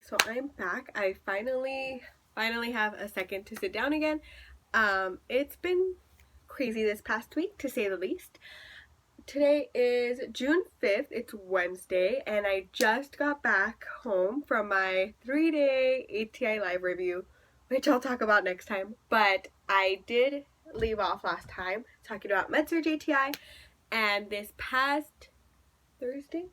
So I'm back. I finally have a second to sit down again. It's been crazy this past week, to say the least. Today is June 5th. It's Wednesday, and I just got back home from my 3-day ATI live review, which I'll talk about next time. But I did leave off last time talking about MedSurg ATI, and this past Thursday?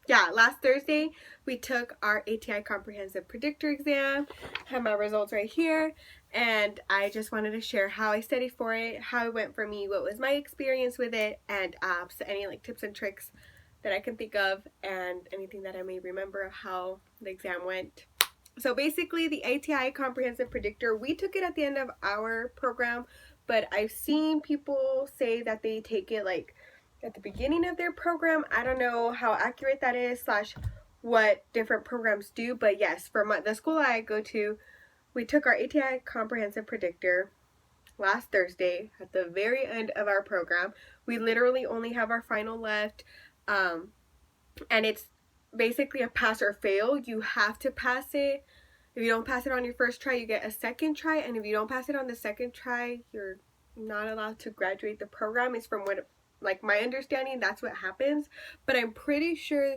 Yeah, last Thursday we took our ATI Comprehensive Predictor exam. I have my results right here, and I just wanted to share how I studied for it, how it went for me, what was my experience with it, and so any tips and tricks that I can think of, and anything that I may remember of how the exam went. So basically, the ATI Comprehensive Predictor, we took it at the end of our program, but I've seen people say that they take it at the beginning of their program. I don't know how accurate that is / what different programs do, but yes, for the school I go to, we took our ATI Comprehensive Predictor last Thursday at the very end of our program. We literally only have our final left, and it's basically a pass or fail. You have to pass it. If you don't pass it on your first try, you get a second try, and if you don't pass it on the second try, you're not allowed to graduate the program. It's from what my understanding, that's what happens. But I'm pretty sure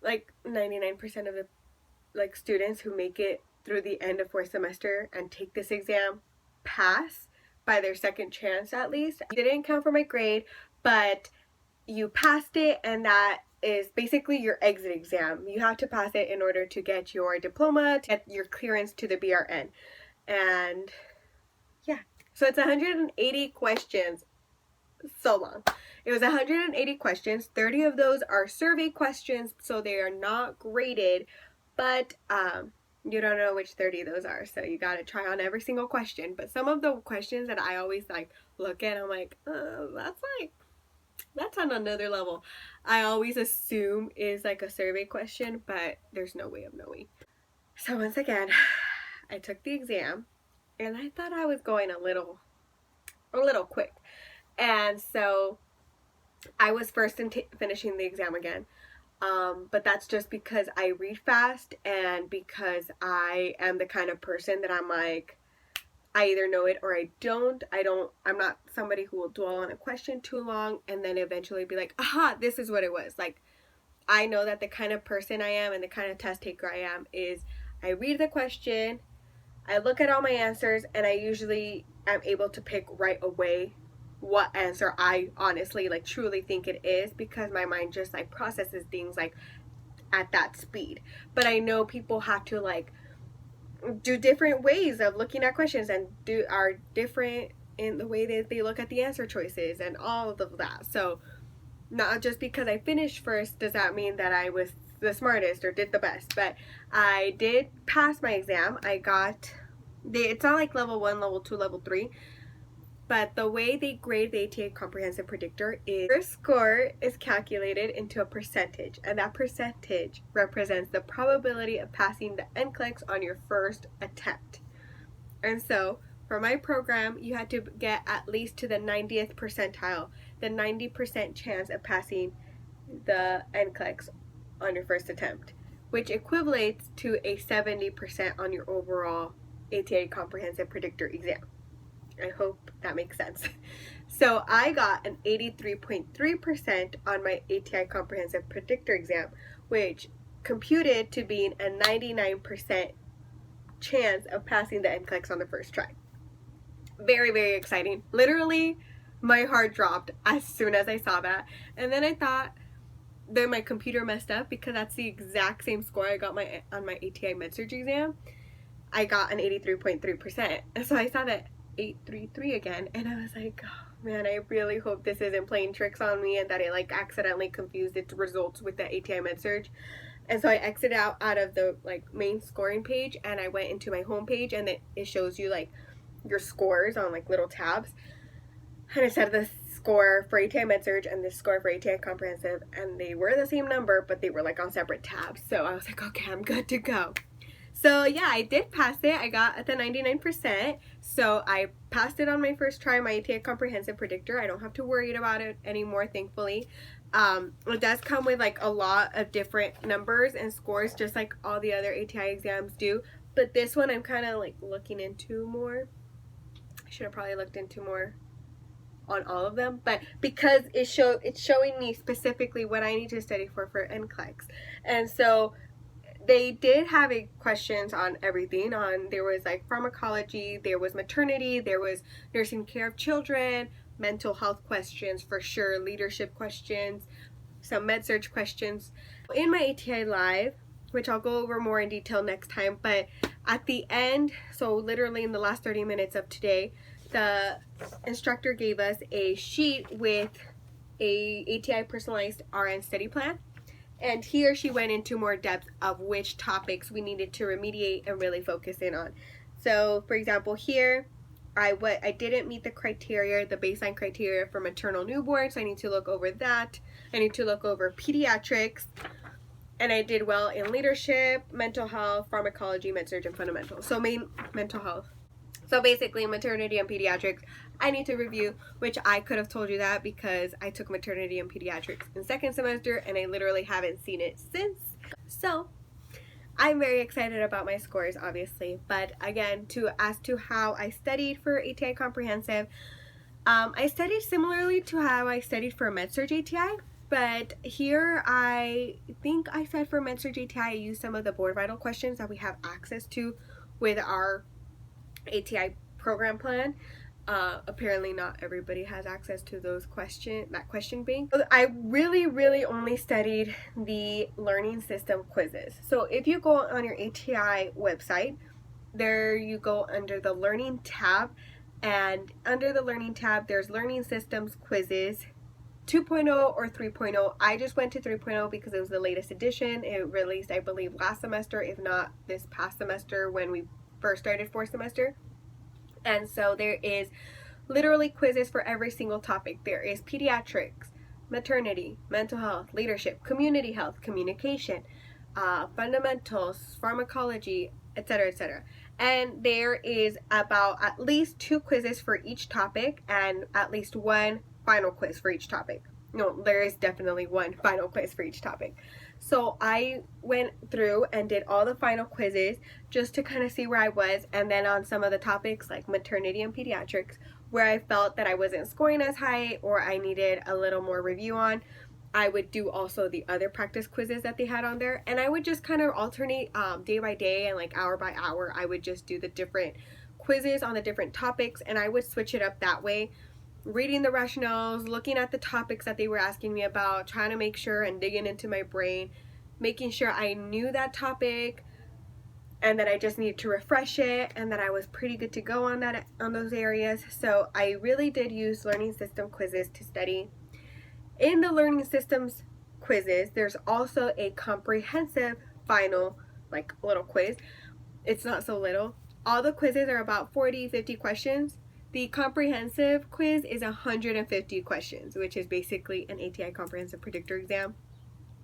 99% of the students who make it through the end of 4th semester and take this exam pass by their second chance at least. It didn't count for my grade, but you passed it, and that is basically your exit exam. You have to pass it in order to get your diploma, to get your clearance to the BRN. And yeah, so it's 180 questions. So long. It was 180 questions. 30 of those are survey questions, so they are not graded, but you don't know which 30 of those are, so you gotta try on every single question. But some of the questions that I always look at, I'm like, that's on another level. I always assume is a survey question, but there's no way of knowing. So once again, I took the exam, and I thought I was going a little quick. And so I was first in finishing the exam again, but that's just because I read fast, and because I am the kind of person that I'm I either know it or I don't. I'm not somebody who will dwell on a question too long and then eventually be like, aha, this is what it was. I know that the kind of person I am and the kind of test taker I am is I read the question, I look at all my answers, and I usually am able to pick right away what answer I honestly truly think it is, because my mind just processes things at that speed. But I know people have to do different ways of looking at questions, and are different in the way that they look at the answer choices and all of that. So not just because I finished first does that mean that I was the smartest or did the best. But I did pass my exam. It's not level 1, level 2, level 3. But the way they grade the ATI Comprehensive Predictor is your score is calculated into a percentage, and that percentage represents the probability of passing the NCLEX on your first attempt. And so for my program, you had to get at least to the 90th percentile, the 90% chance of passing the NCLEX on your first attempt, which equates to a 70% on your overall ATI Comprehensive Predictor exam. I hope that makes sense. So I got an 83.3% on my ATI Comprehensive Predictor exam, which computed to being a 99% chance of passing the NCLEX on the first try. Very, very exciting. Literally, my heart dropped as soon as I saw that. And then I thought that my computer messed up, because that's the exact same score I got on my ATI MedSurg exam. I got an 83.3%. And so I saw that 833 again, and I was like, oh man, I really hope this isn't playing tricks on me and that it accidentally confused its results with the ATI MedSurg. And so I exited out of the main scoring page, and I went into my home page, and it shows you your scores on little tabs, and it said the score for ATI MedSurg and the score for ATI Comprehensive, and they were the same number, but they were on separate tabs. So I was like, okay, I'm good to go. So yeah, I did pass it. I got at the 99%. So I passed it on my first try, my ATI Comprehensive Predictor. I don't have to worry about it anymore, thankfully. It does come with like a lot of different numbers and scores, just like all the other ATI exams do. But this one I'm kind of like looking into more. I should have probably looked into more on all of them, but because it's showing me specifically what I need to study for NCLEX. And so they did have questions on everything. There was like pharmacology, there was maternity, there was nursing care of children, mental health questions for sure, leadership questions, some med surg questions. In my ATI live, which I'll go over more in detail next time, but at the end, so literally in the last 30 minutes of today, the instructor gave us a sheet with a ATI personalized RN study plan, and he or she went into more depth of which topics we needed to remediate and really focus in on. So for example, here I didn't meet the criteria, the baseline criteria for maternal newborn, so I need to look over that. I need to look over pediatrics, and I did well in leadership, mental health, pharmacology, med surg, and fundamentals. So main mental health. So basically maternity and pediatrics I need to review, which I could have told you that because I took maternity and pediatrics in second semester and I literally haven't seen it since. So I'm very excited about my scores, obviously, but again, as to how I studied for ATI Comprehensive, I studied similarly to how I studied for med-surg ATI, but here I think I said for med-surg ATI I used some of the board vital questions that we have access to with our ATI program plan. Apparently not everybody has access to that question bank. I really only studied the learning system quizzes. So if you go on your ATI website, there you go under the learning tab, and under the learning tab there's learning systems quizzes 2.0 or 3.0. I just went to 3.0 because it was the latest edition. It released, I believe, last semester, if not this past semester when we first started fourth semester. And so there is literally quizzes for every single topic. There is pediatrics, maternity, mental health, leadership, community health, communication, fundamentals, pharmacology, etc., etc. And there is about at least 2 quizzes for each topic and at least 1 final quiz for each topic. No, there is definitely 1 final quiz for each topic. So I went through and did all the final quizzes just to kind of see where I was, and then on some of the topics like maternity and pediatrics where I felt that I wasn't scoring as high or I needed a little more review on, I would do also the other practice quizzes that they had on there, and I would just kind of alternate day by day and like hour by hour. I would just do the different quizzes on the different topics, and I would switch it up that way, reading the rationales, looking at the topics that they were asking me about, trying to make sure and digging into my brain, making sure I knew that topic and that I just needed to refresh it and that I was pretty good to go on those areas. So I really did use learning system quizzes to study. In the learning systems quizzes, there's also a comprehensive final like little quiz. It's not so little. All the quizzes are about 40-50 questions. The comprehensive quiz is 150 questions, which is basically an ATI Comprehensive Predictor Exam.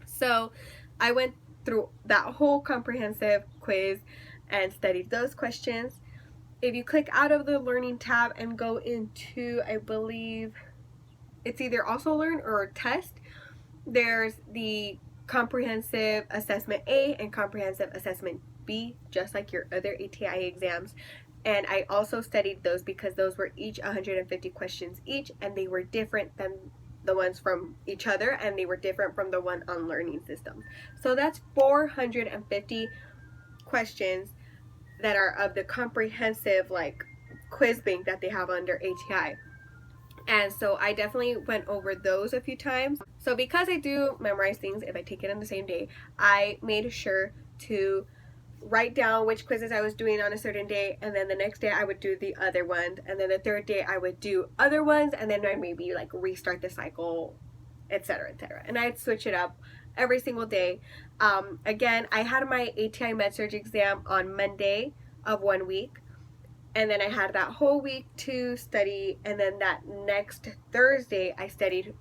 So I went through that whole comprehensive quiz and studied those questions. If you click out of the learning tab and go into, I believe it's either also learn or test, there's the comprehensive assessment A and comprehensive assessment B, just like your other ATI exams. And I also studied those because those were each 150 questions each, and they were different than the ones from each other, and they were different from the one on learning systems. So that's 450 questions that are of the comprehensive like quiz bank that they have under ATI. And so I definitely went over those a few times. So because I do memorize things if I take it on the same day, I made sure to write down which quizzes I was doing on a certain day, and then the next day I would do the other ones, and then the third day I would do other ones, and then I'd maybe like restart the cycle, etc., etc. And I'd switch it up every single day. Again, I had my ATI med-surg exam on Monday of 1 week, and then I had that whole week to study, and then that next Thursday I studied,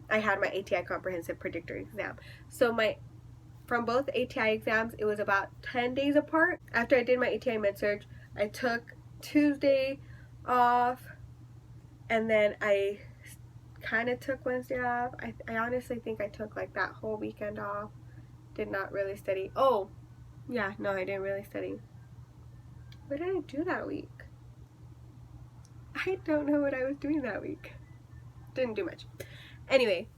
I had my ATI Comprehensive Predictor Exam. So from both ATI exams, it was about 10 days apart. After I did my ATI med-surg, I took Tuesday off, and then I kind of took Wednesday off. I honestly think I took like that whole weekend off. Did not really study. Oh, yeah, no, I didn't really study. What did I do that week? I don't know what I was doing that week. Didn't do much. Anyway,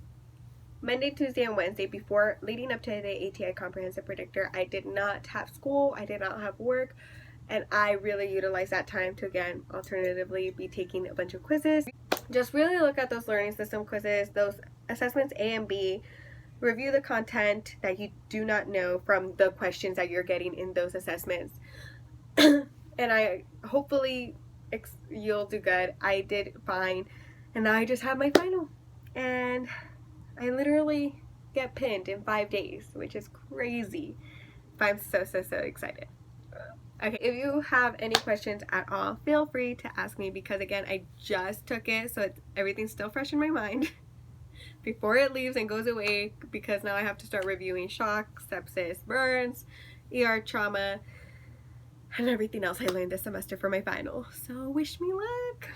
Monday, Tuesday, and Wednesday, before leading up to the ATI Comprehensive Predictor, I did not have school. I did not have work. And I really utilized that time to, again, alternatively be taking a bunch of quizzes. Just really look at those learning system quizzes, those assessments A and B. Review the content that you do not know from the questions that you're getting in those assessments. And I hopefully you'll do good. I did fine. And now I just have my final. And I literally get pinned in 5 days, which is crazy. But I'm so excited. Okay, if you have any questions at all, feel free to ask me, because again, I just took it, so everything's still fresh in my mind before it leaves and goes away, because now I have to start reviewing shock, sepsis, burns, ER trauma, and everything else I learned this semester for my final. So wish me luck.